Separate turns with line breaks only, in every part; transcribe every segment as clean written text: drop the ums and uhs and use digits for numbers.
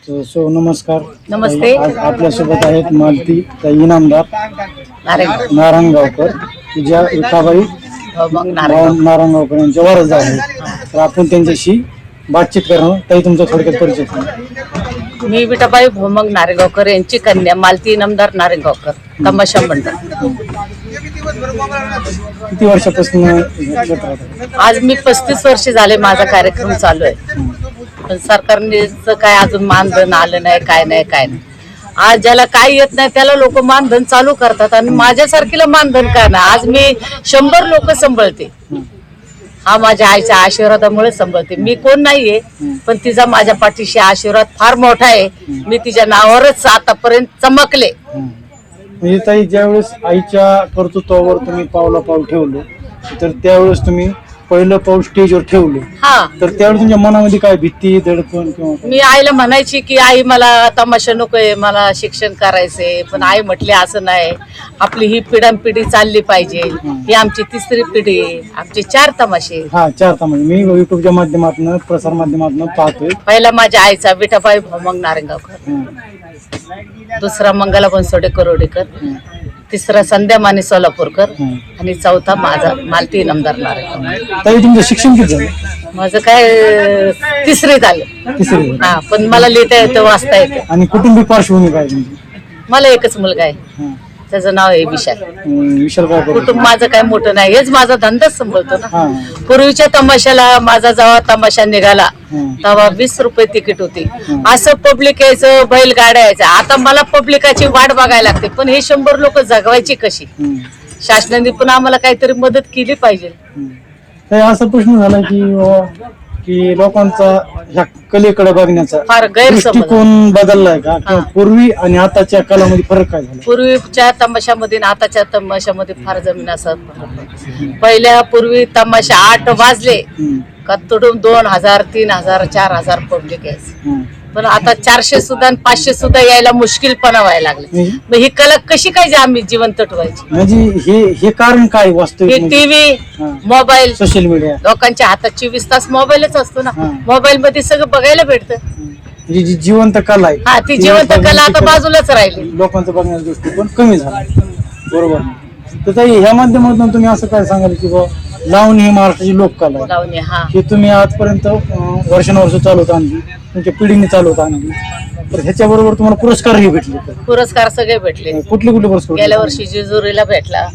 So नमस्कार.
नमस्ते.
आज आपल्यासोबत आहेत मालती इनामदार नारायणगावकर, ज्या विठाबाई नारायणगावकर यांच्या वारसदार आहेत. तर आपण त्यांच्याशी बातचीत करणं. ताई, तुमचा थोडक्यात परिचय सांगा.
मी विठाबाई भोमंग नारेगावकर यांची कन्या मालती इनामदार नारेगावकर, तमाशा मंडळ.
किती वर्षापासून क्षेत्रात आहे?
आज मी 35 वर्ष झाले माझा कार्यक्रम चालू आहे. पण सरकारने काय अजून मानधन आलं नाही, काय नाही. आज ज्याला काय येत नाही त्याला लोक मानधन चालू करतात आणि माझ्यासारखीला मानधन काय नाही. आज मी 100 लोक सांभाळते. हा माझ्या आईच्या आशीर्वादामुळे सांभाळते. मी कोण नाहीये, पण तिचा माझ्या पाठीशी आशीर्वाद फार मोठा आहे. मी तिच्या नावावरच आतापर्यंत चमकले.
म्हणजे ताई, ज्यावेळेस आईच्या कर्तृत्वावर तुम्ही पाऊल ठेवलं, तर त्यावेळेस तुम्ही पहिलं पाऊल स्टेजवर ठेवलं.
हा,
तर त्यावेळेस तुमच्या मनामध्ये काय भीती, दडपण किंवा?
मी आईला म्हणायची की आई मला तमाशा नकोय, मला शिक्षण करायचंय. पण आई म्हटली असं नाही, आपली ही पिढ्यानपिढी चालली पाहिजे. ही आमची 3री पिढी आहे. आमचे 4 तमाशे.
हा, 4 तमाशे मी युट्यूबच्या माध्यमातून, प्रसार माध्यमातून पाहतोय.
पहिला माझ्या आईचा विठाबाई भोमंग नारेगावकर, दुसरा मंगला बनसोडे करोडेकर, तिसरा संध्या माने सोलापूरकर आणि चौथा माझा मालती इनामदार नारेगाव.
ताई, तुमचं शिक्षण किती झालं?
माझं काय 3री झालं.
3री.
हा, पण मला लिहिता येतं, वाचता येतं.
आणि कुटुंबी पार्श्वभूमी काय तुमची?
मला एकच मुलगा आहे, त्याचं नाव आहे विशाल.
विशाल काय करतो?
कुटुंब माझं काय मोठं नाही, हेच माझा धंदाच सांभाळतो ना.
हा.
पूर्वीच्या तमाशाला माझा जेव्हा तमाशा निघाला तेव्हा 20 रुपये तिकीट होती. असं पब्लिक यायचं, बैलगाड्या यायच्या. आता मला पब्लिकाची वाट बघायला लागते. पण हे 100 लोक जगवायची कशी? शासनाने पण आम्हाला काहीतरी मदत केली पाहिजे.
ताई, असा प्रश्न झाला की लोकांचा ह्या कलेकडे बघण्याचा
फार गैरसमज.
दृष्टिकोन बदललाय का? किंवा पूर्वी आणि आताच्या कलामध्ये फरक काय झाला?
पूर्वीच्या तमाशामध्ये आणि आताच्या तमाशामध्ये फार जमीन असा फरक आहे. पहिल्या पूर्वी तमाशा 8 वाजले का तोडून 2000, 3000, 4000 पब्लिक यायचं. पण आता 400 सुद्धा 500 सुद्धा यायला मुश्किलपणा व्हायला लागले. मग ही कला कशी काय आम्ही जिवंत ठेवायची?
म्हणजे हे कारण काय वास्तविक?
हे टीव्ही, मोबाईल,
सोशल मीडिया.
लोकांच्या हातात 24 तास मोबाईलच असतो ना. मोबाईल मध्ये सगळं बघायला भेटतं.
जी जिवंत कला आहे,
हा, ती जिवंत कला आता बाजूलाच राहिली.
लोकांचा बघण्याचा दृष्टिकोन कमी झाला. बरोबर. तर ताई, ह्या माध्यमातून तुम्ही असं काय सांगाल की लावणी ही महाराष्ट्राची लोककला आहे?
लावणी, हा,
हे तुम्ही आजपर्यंत वर्षानुवर्ष चालवत आणली, तुमच्या पिढीने चालवत आणली. तर ह्याच्याबरोबर तुम्हाला पुरस्कारही भेटले?
पुरस्कार सगळे भेटले.
कुठले पुरस्कार?
गेल्या वर्षी जेजुरीला भेटला.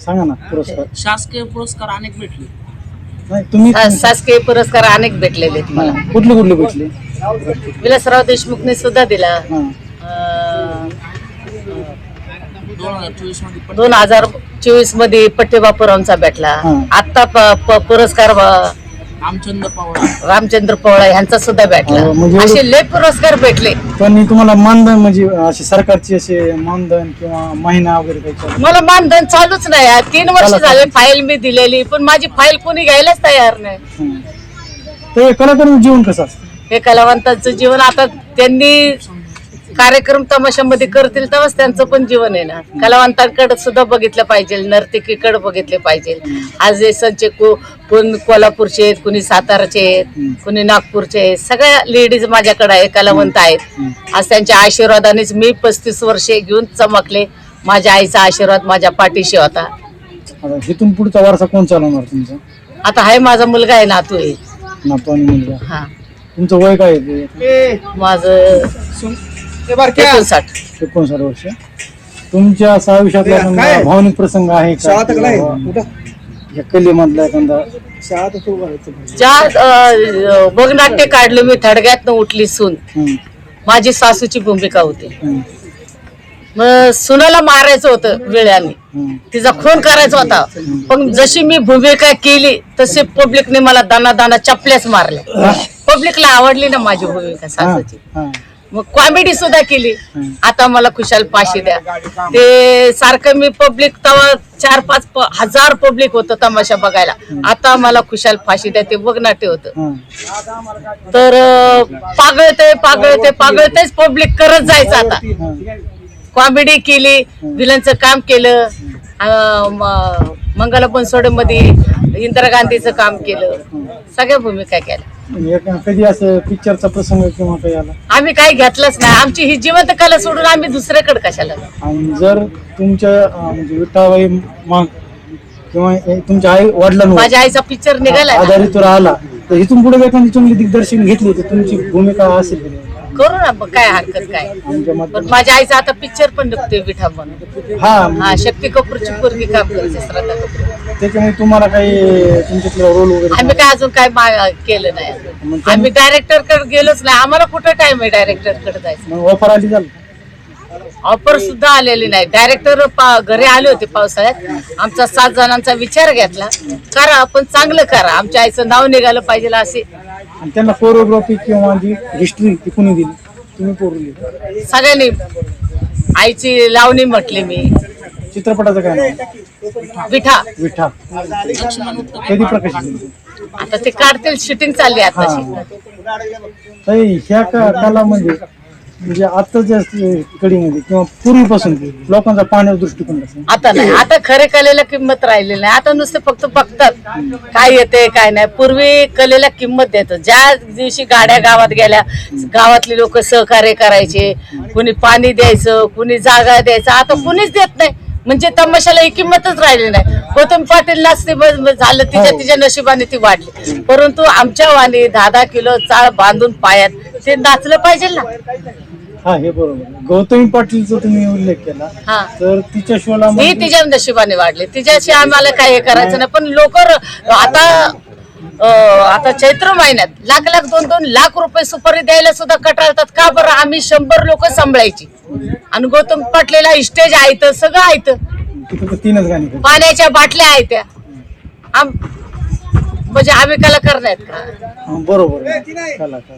सांगा ना. पुरस्कार,
शासकीय पुरस्कार अनेक भेटले.
नाही, तुम्ही
शासकीय पुरस्कार अनेक भेटलेले मला.
कुठले भेटले?
विलासराव देशमुखने सुद्धा दिला. 2024 मध्ये पट्टेबापूरावांचा भेटला. आता पुरस्कार रामचंद्र पवार यांचा सुद्धा भेटला. असे लय पुरस्कार भेटले.
पण तुम्हाला मानधन, म्हणजे असे सरकारचे असे मानधन किंवा महिना वगैरे काही?
मला मानधन चालूच नाही. 3 वर्ष झाले फाईल मी दिलेली, पण माझी फाईल कोणी घ्यायलाच तयार नाही.
तर कलाकारांचं जीवन कसं असतं?
हे कलावंतांचं जीवन, आता त्यांनी कार्यक्रम तमाशामध्ये करतील तेव्हाच त्यांचं पण जीवन आहे ना. कलावंतांकडे सुद्धा बघितलं पाहिजे, नर्तकीकडे बघितले पाहिजे. आज हे संचे कोण कोल्हापूरचे आहेत, कुणी साताराचे आहेत, कुणी नागपूरचे आहेत. सगळ्या लेडीज माझ्याकडे आहे, कलावंत आहेत. आज त्यांच्या आशीर्वादानेच मी 35 वर्षे घेऊन चमकले. माझ्या आईचा आशीर्वाद माझ्या पाठीशी होता.
इथून पुढचा वारसा कोण चालवणार तुमचा?
आता आहे माझा मुलगा आहे, नातू आहे.
नातू आणि मुलगा.
हा.
तुमचं वय काय आहे?
माझं
59 वर्ष. तुमच्या असा आयुष्यातला भावनिक प्रसंग आहे का? या कलेमधला एखादा?
ज्या बघनाट्य काढलं मी, थडग्यातनं उठली सून, माझी सासूची भूमिका होती. मग सुनाला मारायचं होतं वेळाने, तिचा खून करायचा होता. पण जशी मी भूमिका केली तसे पब्लिकने मला दाना चपल्याच मारल्या. पब्लिकला आवडली ना माझी भूमिका सासूची. मग कॉमेडी सुद्धा केली. आता मला खुशाल फाशी द्या. ते सारखं मी पब्लिक, तेव्हा 4-5 हजार पब्लिक होतं तमाशा बघायला. आता मला खुशाल फाशी द्या ते बघनाट्य होतं. तर पागळतेच पब्लिक करत जायचं. आता कॉमेडी केली, विलनचं काम केलं, मंगला बनसोडे मध्ये इंदिरा गांधीचं काम केलं, सगळ्या भूमिका केल्या.
कधी असं पिक्चरचा प्रसंग किंवा काही आला?
आम्ही काही घेतलंच नाही. आमची ही जिवंत कला सोडून आम्ही दुसऱ्याकडे कशाला जाऊ?
आणि जर तुमच्या म्हणजे विठाबाई मग किंवा तुमच्या आई वडिलांवर
माझ्या आईचा पिक्चर निघाला ना.
आधारित आला तर इथून पुढे एखादी चांगली दिग्दर्शन घेतली तर तुमची भूमिका असेल की नाही?
करू ना, मग काय हरकत काय.
आमच्या मते
पण माझ्या आईचा आता पिक्चर पण निघतोय विठा म्हणून.
हा
हा, शक्ती कपूरची पोरगी काम करते, श्रद्धा कपूर.
त्याच्यामुळे तुम्हाला काही तुमच्यातला रोल वगैरे
आम्ही काय अजून काय केलं नाही. आम्ही डायरेक्टर कडे गेलोच नाही. आम्हाला कुठं टाइम आहे डायरेक्टर कडे जायचं?
मग ऑफर आली झालं?
ऑफर सुद्धा आलेली नाही. डायरेक्टर घरी आले होते पावसाळ्यात. आमचा 7 जणांचा विचार घेतला, करा आपण चांगलं करा, आमच्या आईचं नाव निघालं पाहिजे असे.
आणि त्यांना कोरिओग्राफी किंवा जी हिस्ट्री ती कुणी दिली? तुम्ही कोरली?
सगळ्यांनी. आईची लावणी म्हटली मी.
चित्रपटाचं काय नाव?
विठा.
विठा. कधी प्रकाशित झाली?
आता ते काढतील, शूटिंग चालली आताची.
ह्या कालामध्ये म्हणजे आताच्या कडीमध्ये किंवा पूर्वीपासून लोकांचा पाहण्याचा दृष्टिकोन कसं?
आता नाही. आता खरे कलेला किंमत राहिलेली नाही. आता नुसते फक्त बघतात काय येते काय नाही. पूर्वी कलेला किंमत देत. ज्या दिवशी गाड्या गावात गेल्या, गावातली लोक सहकार्य करायचे, कुणी पाणी द्यायचं, कुणी जागा द्यायचं. आता कुणीच देत नाही. म्हणजे तमाशाला ही किंमतच राहिली नाही. गौतम पाटील नाचते झालं, तिच्या नशिबाने ती वाढली. परंतु आमच्या वाणी 10-10 किलो चाळ बांधून पायात ते नाचलं पाहिजे ना.
हा, हे बरोबर. गौतमी पाटीलचा तुम्ही उल्लेख केला,
हा,
तर तिच्या शोला
ही तिच्या नशिबाने वाढली. तिच्याशी आम्हाला काय हे करायचं नाही. पण लोक आता चैत्र महिन्यात लाख 2-2 लाख रुपये सुपारी द्यायला सुद्धा कटाळतात. का बरं? आम्ही 100 लोक सांभाळायची आणि गौतम पाटलेला इस्टेज आहेत, सगळं आहेत,
3च गाणी.
पाण्याच्या बाटल्या आहेत त्या. म्हणजे आम्ही कलाकार नाहीत का?
बरोबर आहे. कलाकार.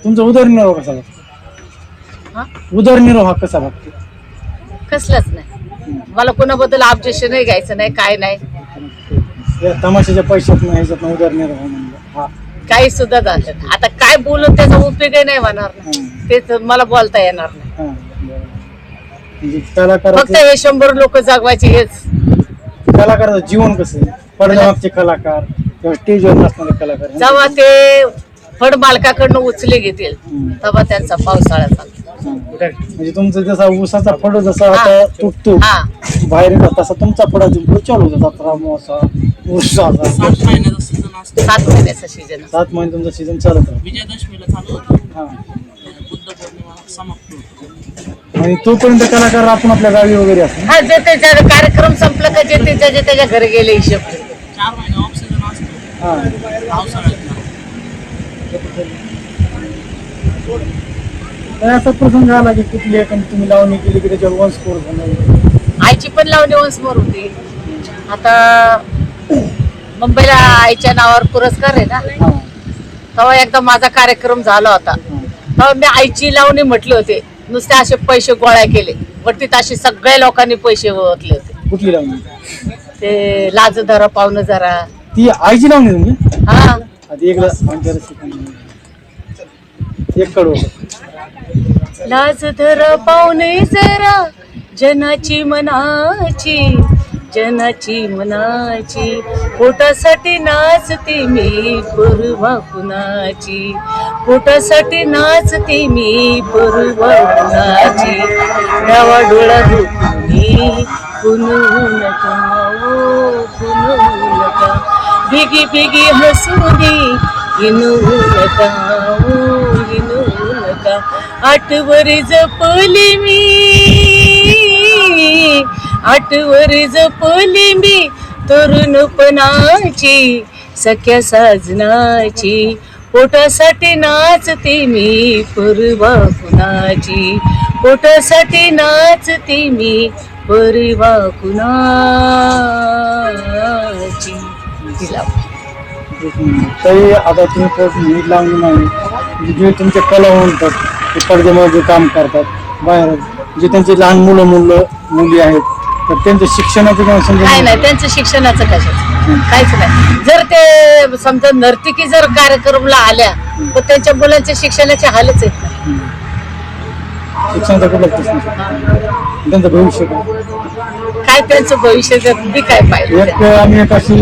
तुमचा उदरनिर्वाह कसा लागतो? उदरनिर्वाह कसा लागतो?
कसलाच नाही. मला कोणाबद्दल ऑब्जेक्शन नाही घ्यायचं नाही, काय नाही.
या तमाशाच्या पैशात ह्याच्यात उदरनिर्वाह म्हणलं हा
काही सुद्धा झालं नाही. आता काय बोलून त्याचा उपयोगही नाही होणार ना. तेच मला बोलता येणार नाही.
हा, बरोबर. म्हणजे कलाकार
फक्त हे 100 लोक जगवायचे हेच.
कलाकाराचं जीवन कसं आहे? पडद्यामागचे कलाकार किंवा स्टेजवर नसणारे कलाकार
जेव्हा ते फड मालकाकडनं उचले घेतील तेव्हा त्यांचा पावसाळा चालतो.
म्हणजे तुमचं जसा ऊसाचा फड जसा आता तुटतो
हा,
बाहेर येतात तसा तुमचा फडाचा चालू होता. 17 मोसा ऊसाचा
7 महिन्याचा सीझन असतो.
7 महिन्याचा सीजन.
7 महिने तुमचा सीझन चालत राहतो.
विजयादशमीला चालू होतो,
हा.
बुद्ध पौर्णिमा समाप्त होतो.
आणि तोपर्यंत कलाकार आपण आपल्या गावी वगैरे असतो.
हा, जे त्याच्या कार्यक्रम संपला का जे त्याच्या घरी गेले हिशोब.
4 महिने ऑफ सीझन असतो
हा.
पावसाळ्यातला.
तर असा प्रसंग आला की कुठली एखादी तुम्ही लावणी केली की त्याच्यावर वंश स्कोर झाला?
आईची पण लावणी वंशमोर होती. आता मुंबईला आईच्या नावावर पुरस्कार आहे ना.
हा.
तेव्हा एकदा माझा कार्यक्रम झाला होता. तेव्हा मी आईची लावणी म्हटले होते. नुसते असे पैसे गोळा केले, वरतीत असे सगळ्या लोकांनी पैसे ओतले होते.
कुठली लावणी?
ते लाज धरा पाहुणं जरा.
ती आईची लावणी तुम्ही?
हा,
आधी एकदा एक कडव.
लाज धरा पाहुणे जरा, जनाची मनाची पोटासाठी नाचते मी, परवा कुणाची. पोटासाठी नाचते मी, परवा कुणाची. डावा डोळा धुतून कुणू नका, कुणू नका. बिगी बिगी हसू दे, हिनू नका, हिनू नका. आठवर जपली मी, आठवर जपली मी, तरुणपणाची सख्या साजनाची. पोटासाठी नाचते मी, परवा कुणाची. पोटासाठी नाचते मी, परवा कुणाची. तिला
तरी आता तुम्ही लावणी नाही, जे तुमचे कला म्हणतात ते पडद्यामध्ये काम करतात बाहेर, जे त्यांचे लहान मुली आहेत तर त्यांचं शिक्षणाचं किंवा समजा
काय नाही. त्यांचं शिक्षणाचं कशाचं काहीच नाही. जर ते समजा नर्तिकी जर कार्यक्रमला आल्या तर त्यांच्या मुलांच्या शिक्षणाचे हालच आहेत ना.
शिक्षणाचा कुठला प्रश्न त्यांचं भविष्य
काय त्यांचं भविष्य मी काय पाहिजे.
एक आम्ही एक अशी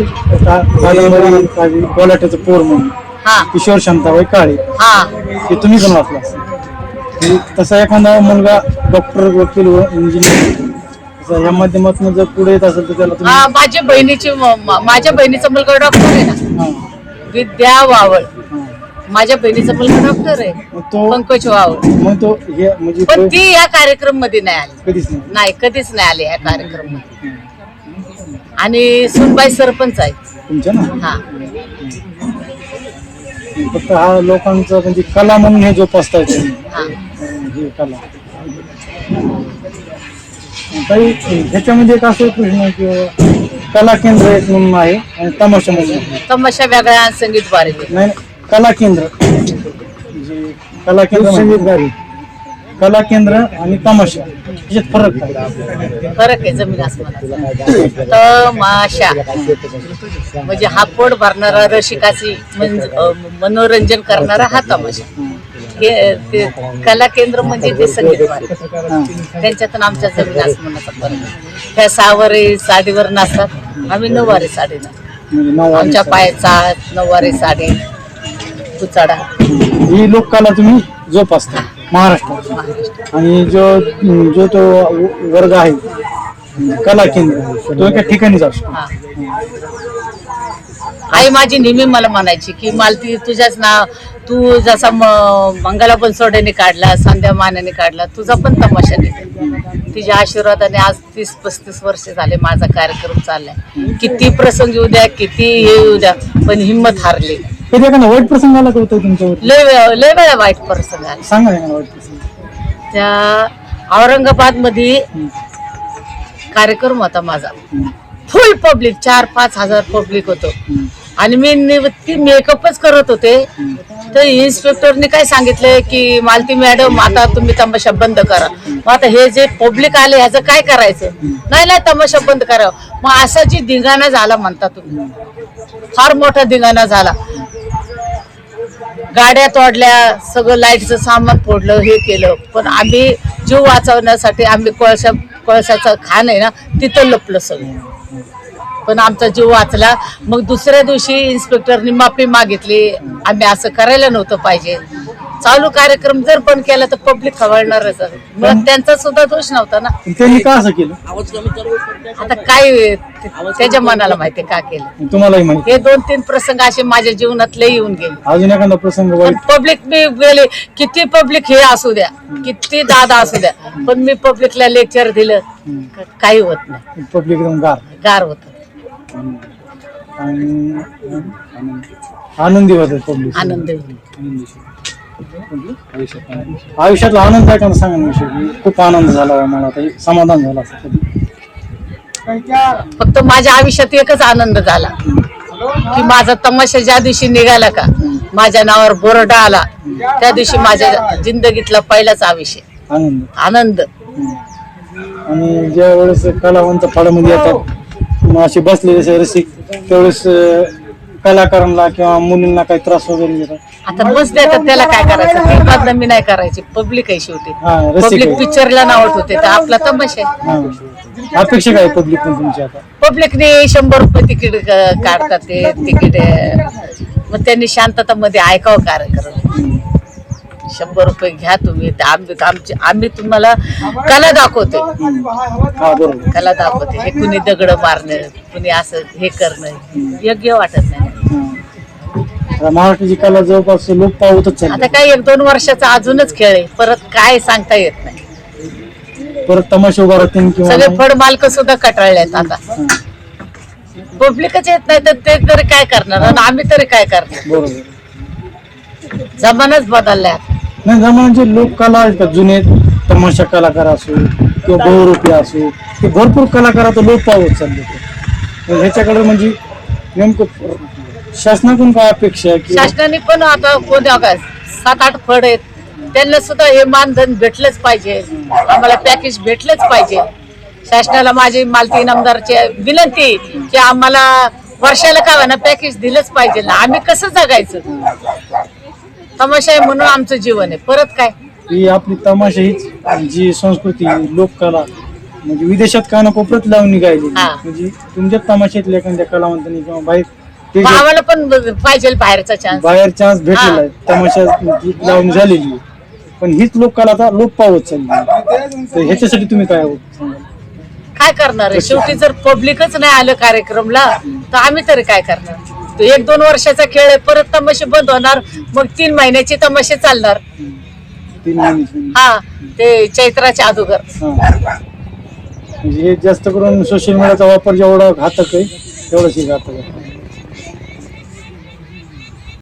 कोलाट्याचं पोर म्हणून
हा
किशोर शांताबाई काळे,
हा
हे तुम्ही पण वाचला असेल. की तसा एखादा मुलगा डॉक्टर, वकील व इंजिनियर या माध्यमातून जर पुढे येत असेल तर त्याला तुम्ही
हा माझ्या बहिणीचा मुलगा डॉक्टर आहे ना,
हा,
विद्या वावळ.
हा.
माझ्या बहिणीचा मुलगा डॉक्टर आहे,
मग तो
पंकज वावळ.
मग तो हे म्हणजे
पण
तो
ती या कार्यक्रम मध्ये नाही आली,
कधीच नाही.
नाही कधीच नाही आली या कार्यक्रम मध्ये. आणि सुनबाई सरपंच आहे.
तुमच्या ना
हा
फक्त हा लोकांचा म्हणजे कला म्हणून हे जोपासताय तुम्ही.
हा
हे कला काही ह्याच्यामध्ये एक असं प्रश्न की कला केंद्र एक म्हणून आहे आणि तमाशा म्हणून आहे.
तमाशा वेगळा आणि संगीत बारीक.
नाही कला केंद्र म्हणजे कला केंद्र संगीतगारी, कला केंद्र आणि तमाशा याच्यात फरक काय?
फरक आहे जमीन आसमानाचा. तमाशा म्हणजे हा पोट भरणारा रसिकाची मनोरंजन करणारा हा तमाशा. हे ते कला केंद्र म्हणजे ते संगीत बारीक. त्यांच्यातून आमच्या जमीन आसमानाचा फरक आहे. त्या 6 वारी साडीवर नाचतात, आम्ही 9 वारी साडी नाचतो.
म्हणजे नऊ
आमच्या
आणि
पायाचा 9 वारी साडी, कुचाडा.
ही लोककला तुम्ही जोपासता महाराष्ट्रात. आणि जो तो वर्ग आहे कला केंद्र तो एका ठिकाणीच असतो.
हा. आई माझी नेहमी मला म्हणायची की मालती तुझ्याच नाव, तू जसा मंगला बनसोडेने काढला, संध्या मानेने काढला, तुझा पण तमाशा निघेल. तिच्या आशीर्वादाने आज 30-35 वर्ष झाले माझा कार्यक्रम चाललाय. किती प्रसंग येऊ द्या, किती हे येऊ द्या, पण हिंमत हारली नाही.
कधी एखादा वाईट प्रसंग आला का होता तुमच्यावर?
लय वेळा वाईट प्रसंग आला.
सांगा ना वाईट प्रसंग.
त्या औरंगाबाद मध्ये कार्यक्रम होता माझा, फुल पब्लिक, 4-5 हजार पब्लिक होतं. आणि मी ती मेकअपच करत होते, तर इन्स्पेक्टरने काय सांगितलंय की मालती मॅडम आता तुम्ही तमाशा बंद करा. मग आता हे जे पब्लिक आले ह्याचं काय करायचं? नाही तमाशा बंद करा. मग असा जी धिंगाणा झाला म्हणता तुम्ही, फार मोठा धिंगाणा झाला. गाड्या तोडल्या, सगळं लाईटचं सामान फोडलं, हे केलं. पण आम्ही जीव वाचवण्यासाठी आम्ही कोळशाचं खाण आहे ना तिथं लपलं सगळं, पण आमचा जीव वाचला. मग दुसऱ्या दिवशी इन्स्पेक्टरनी माफी मागितली, आम्ही असं करायला नव्हतं पाहिजे. चालू कार्यक्रम जर पण केला तर पब्लिक खवळणारच. मग त्यांचा सुद्धा दोष नव्हता ना.
त्यांनी का असं केलं?
आवाज कमी करू.
आता काय त्याच्या मनाला माहिती का केलं.
तुम्हालाही माहिती.
हे 2-3 प्रसंग असे माझ्या जीवनात लय येऊन गेले.
अजून एखादा प्रसंग वाईट?
पब्लिक मी गेले, किती पब्लिक हे असू द्या, किती दादा असू द्या, पण मी पब्लिकला लेक्चर दिलं काही होत नाही.
पब्लिक एकदम
गार होत.
आणि आनंदी होतात पब्लिक.
आनंद
आयुष्यातला आनंद आहे का सांगा ना विषय की खूप आनंद झाला मला, आता समाधान झालं असं कधी?
फक्त माझ्या आयुष्यात एकच आनंद झाला की माझा तमाशा ज्या दिवशी निघाला का, माझ्या नावावर बोर्ड आला, त्या दिवशी माझ्या जिंदगीतला पहिलाच आयुष्य आनंद.
आणि ज्या वेळेस कलावंत फाळामध्ये येतात मग असे बसलेले रसिक, त्यावेळेस कलाकारांना किंवा मुलींना काही त्रास वगैरे देतात?
आता बस देतात त्याला काय करायचं, ती बदनामी नाही करायची. पब्लिक आहे शेवटी,
रसिक
पब्लिक
आहे.
पिक्चरला नावत होते तर आपला तमाशा आहे.
अपेक्षा काय पब्लिक तुमची आता?
पब्लिकने 100 रुपये तिकीट काढतात, ते तिकीट मग त्यांनी शांततामध्ये ऐकावं कार्यक्रम. 100 रुपये घ्या तुम्ही, आम्ही तुम्हाला कला दाखवते. कला दाखवते. हे कुणी दगड मारणं, कुणी असं हे करणं योग्य वाटत नाही.
महाराष्ट्राची कला जवळपास लोक पावतच चालली.
आता काय 1-2 वर्षाचा अजूनच खेळ आहे, परत काय सांगता येत नाही.
परत तमाशा उभा राहतील किंवा
सगळे फड मालक सुद्धा कटाळलेत. आता पब्लिकच येत नाही तर ते तरी काय करणार आणि आम्ही तरी काय करणार.
बरोबर.
जमानाच बदललाय.
नाही जमान्याचे लोक कला आहेत का, जुने तमाशा कलाकार असो किंवा बहुरूपी असो, ते भरपूर कलाकार आता लोक पावत चालले. ह्याच्याकडे म्हणजे नेमकं शासनाकडून काय अपेक्षा आहे की
शासनाने पण आता कोणी 7-8 फड आहेत, त्यांना सुद्धा हे मानधन भेटलंच पाहिजे, आम्हाला पॅकेज भेटलंच पाहिजे. शासनाला माझी मालती इनामदारची विनंती की आम्हाला वर्षाला का होईना पॅकेज दिलंच पाहिजे ना. आम्ही कसं जगायचं? तमाशा आहे म्हणून आमचं जीवन आहे, परत काय.
ही आपली तमाशा हीच जी संस्कृती लोककला म्हणजे विदेशात कानाकोपऱ्यात लावून निघायली. म्हणजे तुमच्या तमाशातल्या एखाद्या कलावंतांनी किंवा बाहेर ते
मग आम्हाला पण पाहिजे बाहेरचा चान्स.
बाहेर चान्स भेटलेला आहे, तमाशा लावून झालेली आहे, पण हीच लोकांना आता लोप पावत चालली आहे. तर ह्याच्यासाठी तुम्ही काय सांगाल?
काय करणार आहे शेवटी जर पब्लिकच नाही आलं कार्यक्रमला तर आम्ही तरी काय करणार. तो 1-2 वर्षाचा खेळ आहे, परत तमाशे बंद होणार, मग 3 महिन्याचे तमाशे चालणार.
3 महिने
हा ते चैत्राच्या अगोदर.
म्हणजे हे जास्त करून सोशल मीडियाचा वापर जेवढा घातक आहे तेवढंच हे घातक आहे.